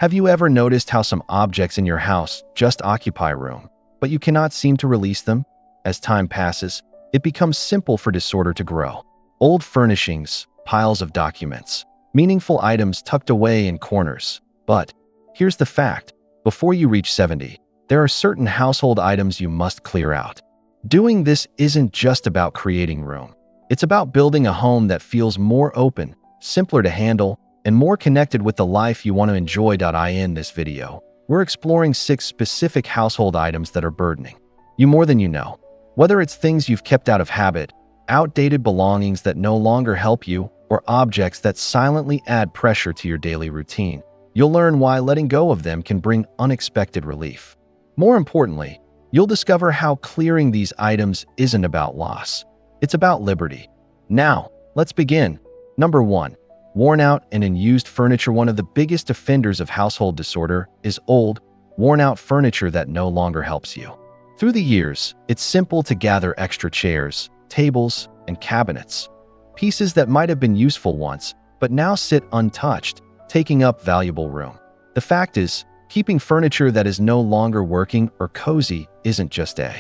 Have you ever noticed how some objects in your house just occupy room, but you cannot seem to release them? As time passes, it becomes simple for disorder to grow. Old furnishings, piles of documents, meaningful items tucked away in corners. But here's the fact: before you reach 70, there are certain household items you must clear out. Doing this isn't just about creating room. It's about building a home that feels more open, simpler to handle, and more connected with the life you want to enjoy. In this video, we're exploring 6 specific household items that are burdening you more than you know. Whether it's things you've kept out of habit, outdated belongings that no longer help you, or objects that silently add pressure to your daily routine, you'll learn why letting go of them can bring unexpected relief. More importantly, you'll discover how clearing these items isn't about loss. It's about liberty. Now, let's begin. Number 1. Worn out and unused furniture. One of the biggest offenders of household disorder is old, worn-out furniture that no longer helps you. Through the years, it's simple to gather extra chairs, tables, and cabinets. Pieces that might have been useful once, but now sit untouched, taking up valuable room. The fact is, keeping furniture that is no longer working or cozy isn't just a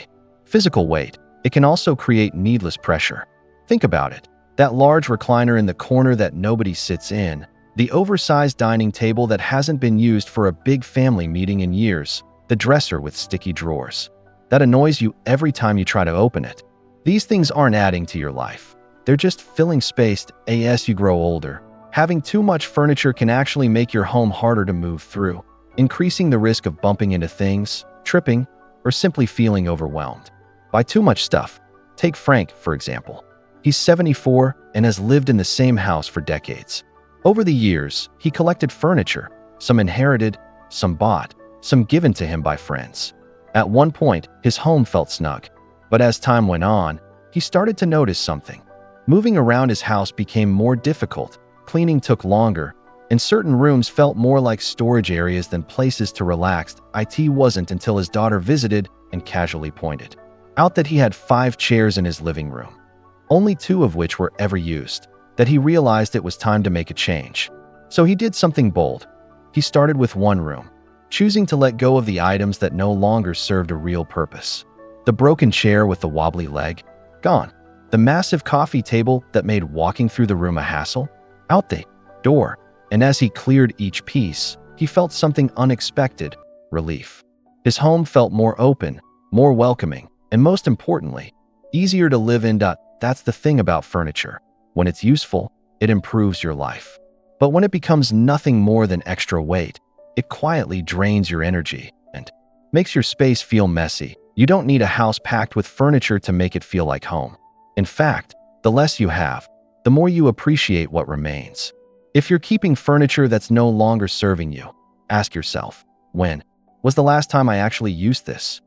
physical weight. It can also create needless pressure. Think about it. That large recliner in the corner that nobody sits in, the oversized dining table that hasn't been used for a big family meeting in years, the dresser with sticky drawers that annoys you every time you try to open it. These things aren't adding to your life. They're just filling space. As you grow older, having too much furniture can actually make your home harder to move through, increasing the risk of bumping into things, tripping, or simply feeling overwhelmed by too much stuff. Take Frank, for example. He's 74 and has lived in the same house for decades. Over the years, he collected furniture, some inherited, some bought, some given to him by friends. At one point, his home felt snug, but as time went on, he started to notice something. Moving around his house became more difficult, cleaning took longer, and certain rooms felt more like storage areas than places to relax. It wasn't until his daughter visited and casually pointed out that he had 5 chairs in his living room, only 2 of which were ever used, that he realized it was time to make a change. So he did something bold. He started with one room, choosing to let go of the items that no longer served a real purpose. The broken chair with the wobbly leg? Gone. The massive coffee table that made walking through the room a hassle? Out the door. And as he cleared each piece, he felt something unexpected: relief. His home felt more open, more welcoming, and most importantly, easier to live in. That's the thing about furniture. When it's useful, it improves your life. But when it becomes nothing more than extra weight, it quietly drains your energy and makes your space feel messy. You don't need a house packed with furniture to make it feel like home. In fact, the less you have, the more you appreciate what remains. If you're keeping furniture that's no longer serving you, ask yourself, when was the last time I actually used this?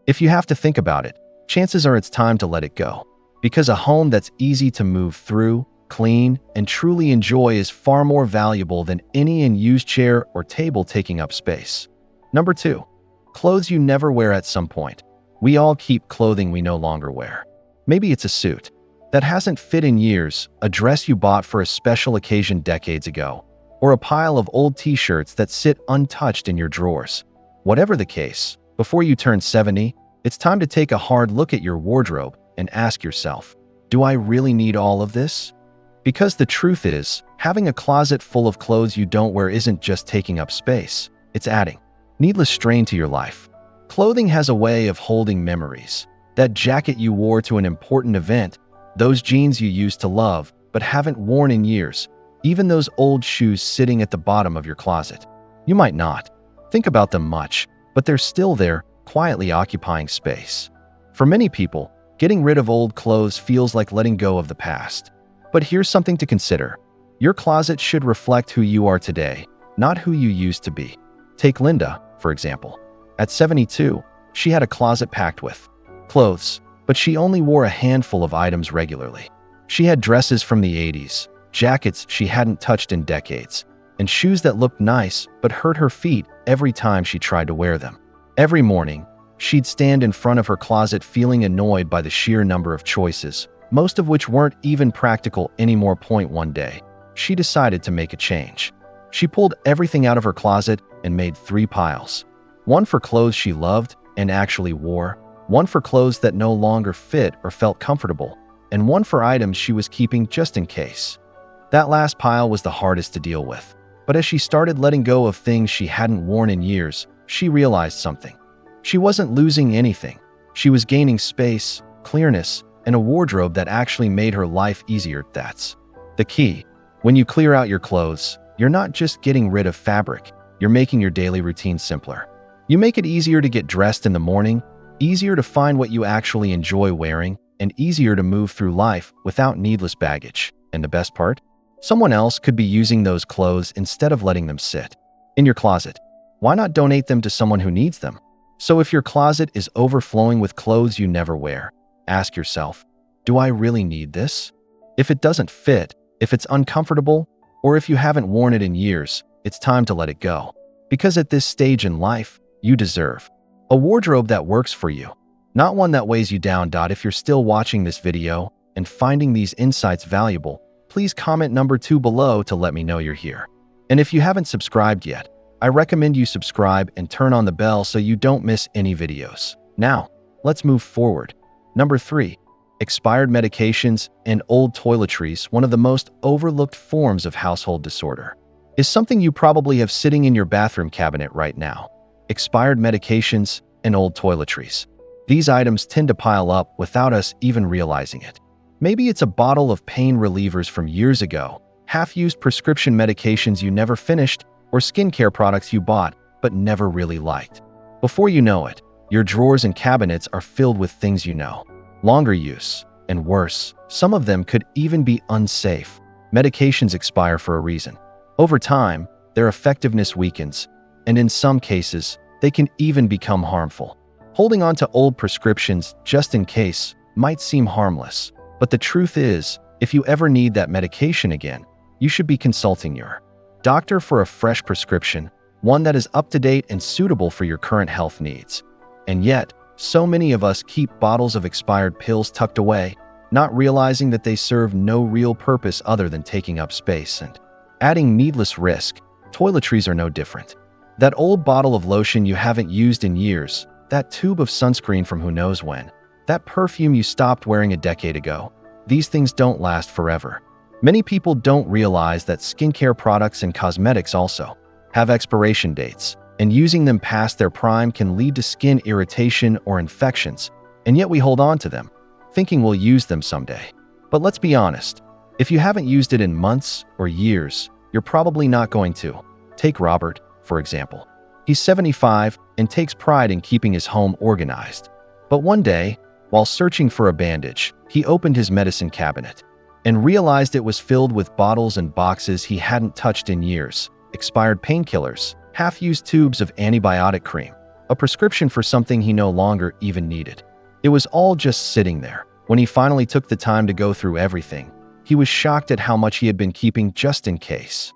If you have to think about it, chances are it's time to let it go. Because a home that's easy to move through, clean, and truly enjoy is far more valuable than any unused chair or table taking up space. Number 2. Clothes you never wear. At some point, we all keep clothing we no longer wear. Maybe it's a suit that hasn't fit in years, a dress you bought for a special occasion decades ago, or a pile of old t-shirts that sit untouched in your drawers. Whatever the case, before you turn 70, it's time to take a hard look at your wardrobe and ask yourself, do I really need all of this? Because the truth is, having a closet full of clothes you don't wear isn't just taking up space, it's adding needless strain to your life. Clothing has a way of holding memories. That jacket you wore to an important event, those jeans you used to love but haven't worn in years, even those old shoes sitting at the bottom of your closet. You might not think about them much, but they're still there, quietly occupying space. For many people, getting rid of old clothes feels like letting go of the past. But here's something to consider. Your closet should reflect who you are today, not who you used to be. Take Linda, for example. At 72, she had a closet packed with clothes, but she only wore a handful of items regularly. She had dresses from the 80s, jackets she hadn't touched in decades, and shoes that looked nice but hurt her feet every time she tried to wear them. Every morning, she'd stand in front of her closet feeling annoyed by the sheer number of choices, most of which weren't even practical anymore. One day, she decided to make a change. She pulled everything out of her closet and made 3 piles. One for clothes she loved and actually wore, one for clothes that no longer fit or felt comfortable, and one for items she was keeping just in case. That last pile was the hardest to deal with. But as she started letting go of things she hadn't worn in years, she realized something. She wasn't losing anything. She was gaining space, clearness, and a wardrobe that actually made her life easier. That's the key. When you clear out your clothes, you're not just getting rid of fabric, you're making your daily routine simpler. You make it easier to get dressed in the morning, easier to find what you actually enjoy wearing, and easier to move through life without needless baggage. And the best part? Someone else could be using those clothes instead of letting them sit in your closet. Why not donate them to someone who needs them? So if your closet is overflowing with clothes you never wear, ask yourself, do I really need this? If it doesn't fit, if it's uncomfortable, or if you haven't worn it in years, it's time to let it go. Because at this stage in life, you deserve a wardrobe that works for you, not one that weighs you down. If you're still watching this video and finding these insights valuable, please comment number 2 below to let me know you're here. And if you haven't subscribed yet, I recommend you subscribe and turn on the bell so you don't miss any videos. Now, let's move forward. Number 3. Expired medications and old toiletries. One of the most overlooked forms of household disorder is something you probably have sitting in your bathroom cabinet right now. Expired medications and old toiletries. These items tend to pile up without us even realizing it. Maybe it's a bottle of pain relievers from years ago, half-used prescription medications you never finished, or skincare products you bought but never really liked. Before you know it, your drawers and cabinets are filled with things you know longer use, and worse, some of them could even be unsafe. Medications expire for a reason. Over time, their effectiveness weakens, and in some cases, they can even become harmful. Holding on to old prescriptions just in case might seem harmless, but the truth is, if you ever need that medication again, you should be consulting your doctor for a fresh prescription, one that is up to date and suitable for your current health needs. And yet, so many of us keep bottles of expired pills tucked away, not realizing that they serve no real purpose other than taking up space and adding needless risk. Toiletries are no different. That old bottle of lotion you haven't used in years, that tube of sunscreen from who knows when, that perfume you stopped wearing a decade ago, these things don't last forever. Many people don't realize that skincare products and cosmetics also have expiration dates, and using them past their prime can lead to skin irritation or infections, and yet we hold on to them, thinking we'll use them someday. But let's be honest, if you haven't used it in months or years, you're probably not going to. Take Robert, for example. He's 75 and takes pride in keeping his home organized. But one day, while searching for a bandage, he opened his medicine cabinet and realized it was filled with bottles and boxes he hadn't touched in years, expired painkillers, half-used tubes of antibiotic cream, a prescription for something he no longer even needed. It was all just sitting there. When he finally took the time to go through everything, he was shocked at how much he had been keeping just in case.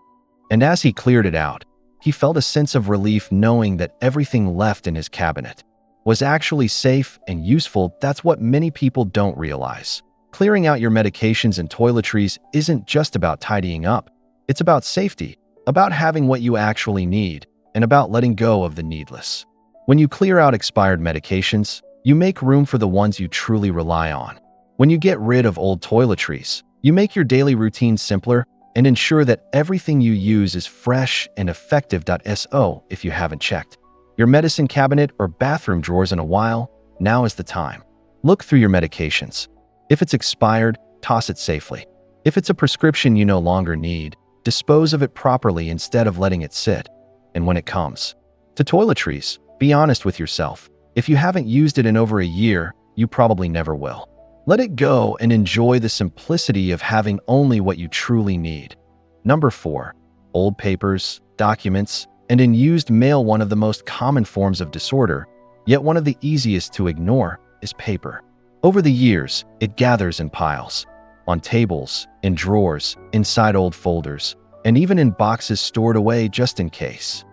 And as he cleared it out, he felt a sense of relief knowing that everything left in his cabinet was actually safe and useful. That's what many people don't realize. Clearing out your medications and toiletries isn't just about tidying up. It's about safety, about having what you actually need, and about letting go of the needless. When you clear out expired medications, you make room for the ones you truly rely on. When you get rid of old toiletries, you make your daily routine simpler and ensure that everything you use is fresh and effective. So, if you haven't checked your medicine cabinet or bathroom drawers in a while, now is the time. Look through your medications. If it's expired, toss it safely. If it's a prescription you no longer need, dispose of it properly instead of letting it sit. And when it comes to toiletries, be honest with yourself. If you haven't used it in over a year, you probably never will. Let it go and enjoy the simplicity of having only what you truly need. Number 4. Old papers, documents, and unused mail. One of the most common forms of disorder, yet one of the easiest to ignore, is paper. Over the years, it gathers in piles, on tables, in drawers, inside old folders, and even in boxes stored away just in case.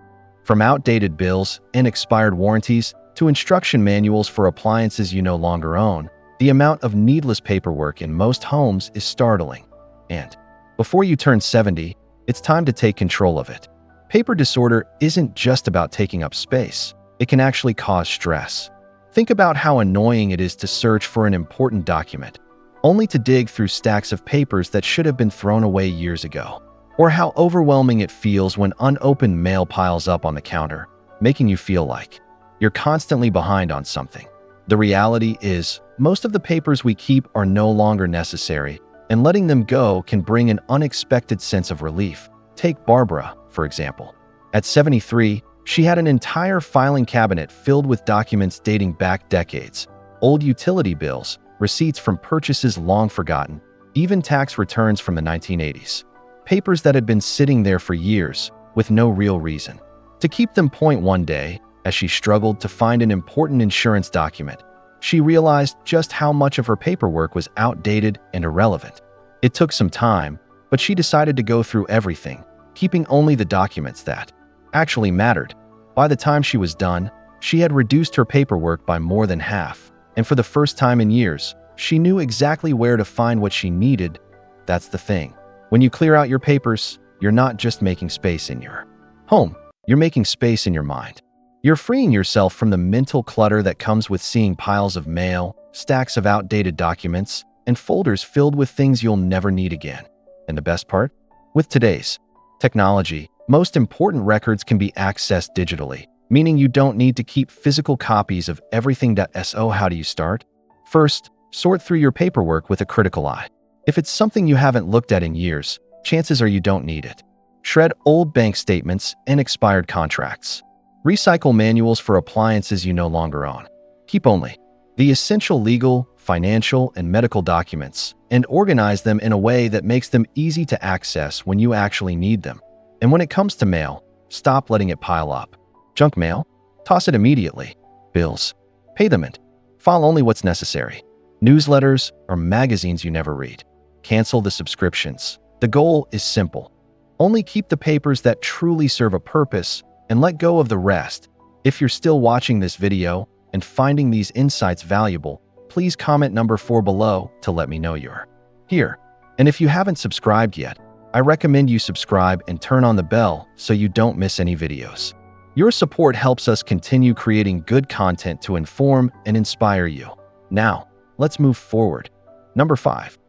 From outdated bills and expired warranties to instruction manuals for appliances you no longer own, the amount of needless paperwork in most homes is startling. And before you turn 70, it's time to take control of it. Paper disorder isn't just about taking up space. It can actually cause stress. Think about how annoying it is to search for an important document, only to dig through stacks of papers that should have been thrown away years ago. Or how overwhelming it feels when unopened mail piles up on the counter, making you feel like you're constantly behind on something. The reality is, most of the papers we keep are no longer necessary, and letting them go can bring an unexpected sense of relief. Take Barbara, for example. At 73, she had an entire filing cabinet filled with documents dating back decades, old utility bills, receipts from purchases long forgotten, even tax returns from the 1980s. Papers that had been sitting there for years, with no real reason. To keep them point one day, as she struggled to find an important insurance document, she realized just how much of her paperwork was outdated and irrelevant. It took some time, but she decided to go through everything, keeping only the documents that actually mattered. By the time she was done, she had reduced her paperwork by more than half, and for the first time in years, she knew exactly where to find what she needed. That's the thing. When you clear out your papers, you're not just making space in your home, you're making space in your mind. You're freeing yourself from the mental clutter that comes with seeing piles of mail, stacks of outdated documents, and folders filled with things you'll never need again. And the best part? With today's technology, most important records can be accessed digitally, meaning you don't need to keep physical copies of everything. So how do you start? First, sort through your paperwork with a critical eye. If it's something you haven't looked at in years, chances are you don't need it. Shred old bank statements and expired contracts. Recycle manuals for appliances you no longer own. Keep only the essential legal, financial, and medical documents, and organize them in a way that makes them easy to access when you actually need them. And when it comes to mail, stop letting it pile up. Junk mail? Toss it immediately. Bills? Pay them and file only what's necessary. Newsletters or magazines you never read? Cancel the subscriptions. The goal is simple. Only keep the papers that truly serve a purpose and let go of the rest. If you're still watching this video and finding these insights valuable, please comment number 4 below to let me know you're here. And if you haven't subscribed yet, I recommend you subscribe and turn on the bell so you don't miss any videos. Your support helps us continue creating good content to inform and inspire you. Now, let's move forward. Number 5.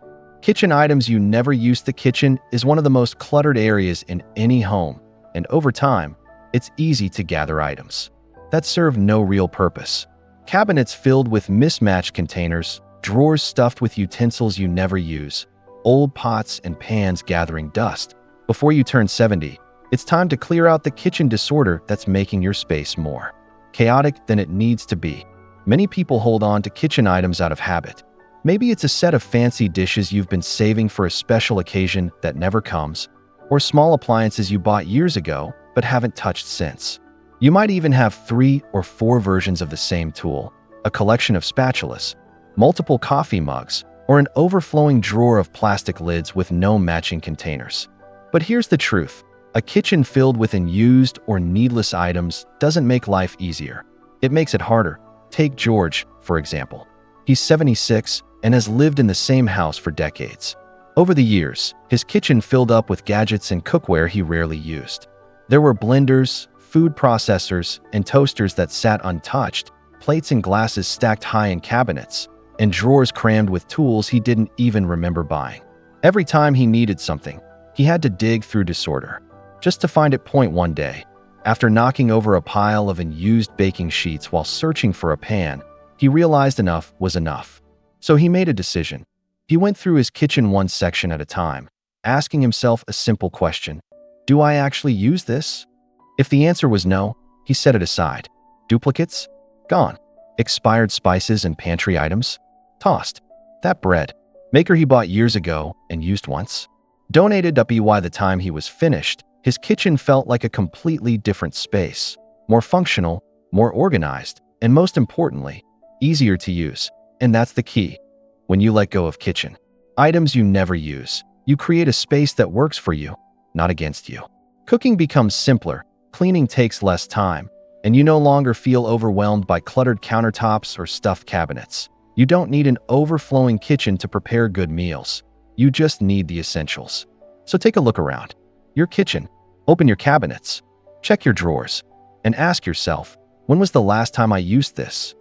Kitchen items you never use. The kitchen is one of the most cluttered areas in any home, and over time, it's easy to gather items that serve no real purpose. Cabinets filled with mismatched containers, drawers stuffed with utensils you never use, old pots and pans gathering dust. Before you turn 70, it's time to clear out the kitchen disorder that's making your space more chaotic than it needs to be. Many people hold on to kitchen items out of habit. Maybe it's a set of fancy dishes you've been saving for a special occasion that never comes, or small appliances you bought years ago but haven't touched since. You might even have 3 or 4 versions of the same tool, a collection of spatulas, multiple coffee mugs, or an overflowing drawer of plastic lids with no matching containers. But here's the truth. A kitchen filled with unused or needless items doesn't make life easier. It makes it harder. Take George, for example. He's 76 and has lived in the same house for decades. Over the years, his kitchen filled up with gadgets and cookware he rarely used. There were blenders, food processors, and toasters that sat untouched, plates and glasses stacked high in cabinets, and drawers crammed with tools he didn't even remember buying. Every time he needed something, he had to dig through disorder, just to find it point one day. After knocking over a pile of unused baking sheets while searching for a pan, he realized enough was enough. So he made a decision. He went through his kitchen one section at a time, asking himself a simple question: do I actually use this? If the answer was no, he set it aside. Duplicates? Gone. Expired spices and pantry items? Tossed. That bread maker he bought years ago and used once? Donated. By the time he was finished, his kitchen felt like a completely different space. More functional, more organized, and most importantly, easier to use. And that's the key. When you let go of kitchen items you never use, you create a space that works for you, not against you. Cooking becomes simpler, cleaning takes less time, and you no longer feel overwhelmed by cluttered countertops or stuffed cabinets. You don't need an overflowing kitchen to prepare good meals. You just need the essentials. So take a look around your kitchen. Open your cabinets. Check your drawers and ask yourself, when was the last time I used this?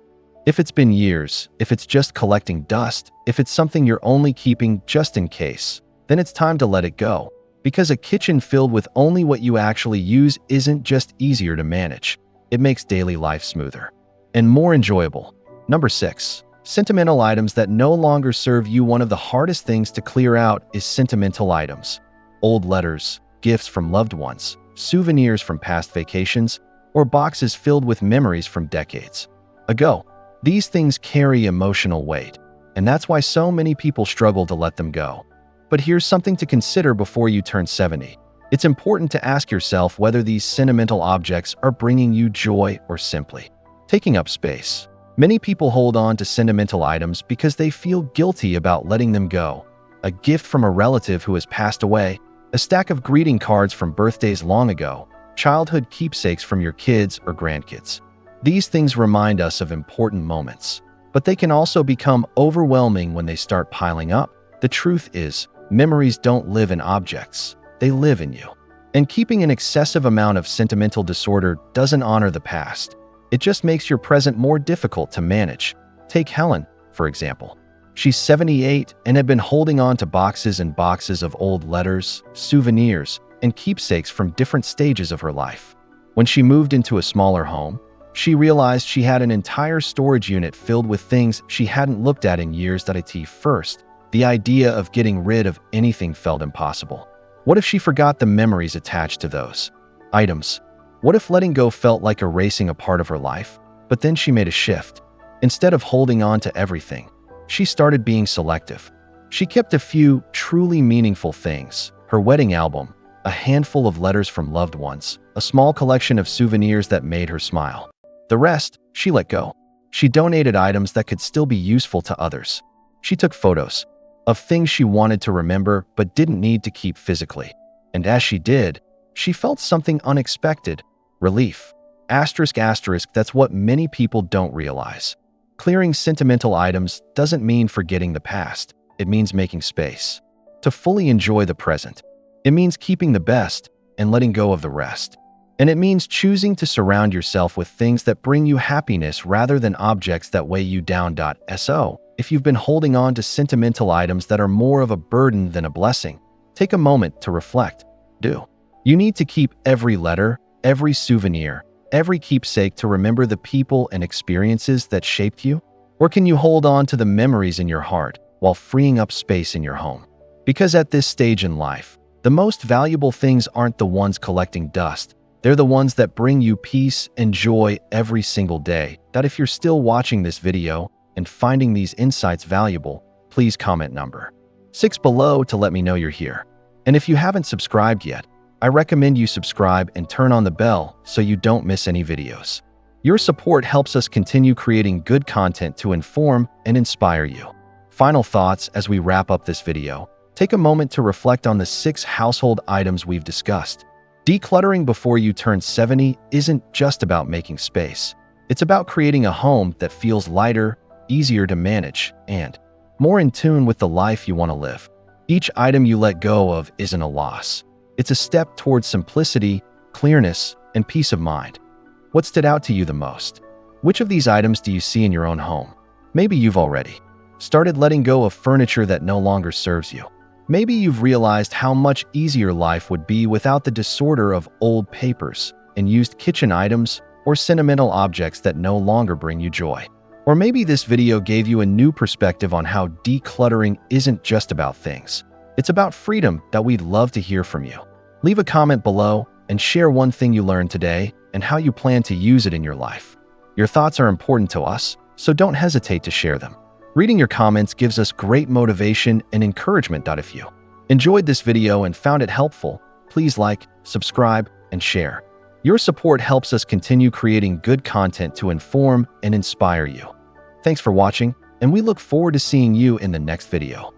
If it's been years, if it's just collecting dust, if it's something you're only keeping just in case, then it's time to let it go. Because a kitchen filled with only what you actually use isn't just easier to manage. It makes daily life smoother and more enjoyable. Number 6. Sentimental items that no longer serve you. One of the hardest things to clear out is sentimental items. Old letters, gifts from loved ones, souvenirs from past vacations, or boxes filled with memories from decades ago. These things carry emotional weight, and that's why so many people struggle to let them go. But here's something to consider before you turn 70. It's important to ask yourself whether these sentimental objects are bringing you joy or simply taking up space. Many people hold on to sentimental items because they feel guilty about letting them go. A gift from a relative who has passed away, a stack of greeting cards from birthdays long ago, childhood keepsakes from your kids or grandkids. These things remind us of important moments, but they can also become overwhelming when they start piling up. The truth is, memories don't live in objects, they live in you. And keeping an excessive amount of sentimental disorder doesn't honor the past. It just makes your present more difficult to manage. Take Helen, for example. She's 78 and had been holding on to boxes and boxes of old letters, souvenirs, and keepsakes from different stages of her life. When she moved into a smaller home, she realized she had an entire storage unit filled with things she hadn't looked at in years. At first, the idea of getting rid of anything felt impossible. What if she forgot the memories attached to those items? What if letting go felt like erasing a part of her life? But then she made a shift. Instead of holding on to everything, she started being selective. She kept a few truly meaningful things: her wedding album, a handful of letters from loved ones, a small collection of souvenirs that made her smile. The rest, she let go. She donated items that could still be useful to others. She took photos of things she wanted to remember but didn't need to keep physically. And as she did, she felt something unexpected: relief. That's what many people don't realize. Clearing sentimental items doesn't mean forgetting the past. It means making space to fully enjoy the present. It means keeping the best and letting go of the rest. And it means choosing to surround yourself with things that bring you happiness rather than objects that weigh you down. So, if you've been holding on to sentimental items that are more of a burden than a blessing, take a moment to reflect. Do you need to keep every letter, every souvenir, every keepsake to remember the people and experiences that shaped you? Or can you hold on to the memories in your heart while freeing up space in your home? Because at this stage in life, the most valuable things aren't the ones collecting dust. They're the ones that bring you peace and joy every single day. If you're still watching this video and finding these insights valuable, please comment number 6 below to let me know you're here. And if you haven't subscribed yet, I recommend you subscribe and turn on the bell so you don't miss any videos. Your support helps us continue creating good content to inform and inspire you. Final thoughts as we wrap up this video. Take a moment to reflect on the 6 household items we've discussed. Decluttering before you turn 70 isn't just about making space. It's about creating a home that feels lighter, easier to manage, and more in tune with the life you want to live. Each item you let go of isn't a loss. It's a step towards simplicity, clearness, and peace of mind. What stood out to you the most? Which of these items do you see in your own home? Maybe you've already started letting go of furniture that no longer serves you. Maybe you've realized how much easier life would be without the disorder of old papers and used kitchen items or sentimental objects that no longer bring you joy. Or maybe this video gave you a new perspective on how decluttering isn't just about things. It's about freedom. We'd love to hear from you. Leave a comment below and share one thing you learned today and how you plan to use it in your life. Your thoughts are important to us, so don't hesitate to share them. Reading your comments gives us great motivation and encouragement. If you enjoyed this video and found it helpful, please like, subscribe, and share. Your support helps us continue creating good content to inform and inspire you. Thanks for watching, and we look forward to seeing you in the next video.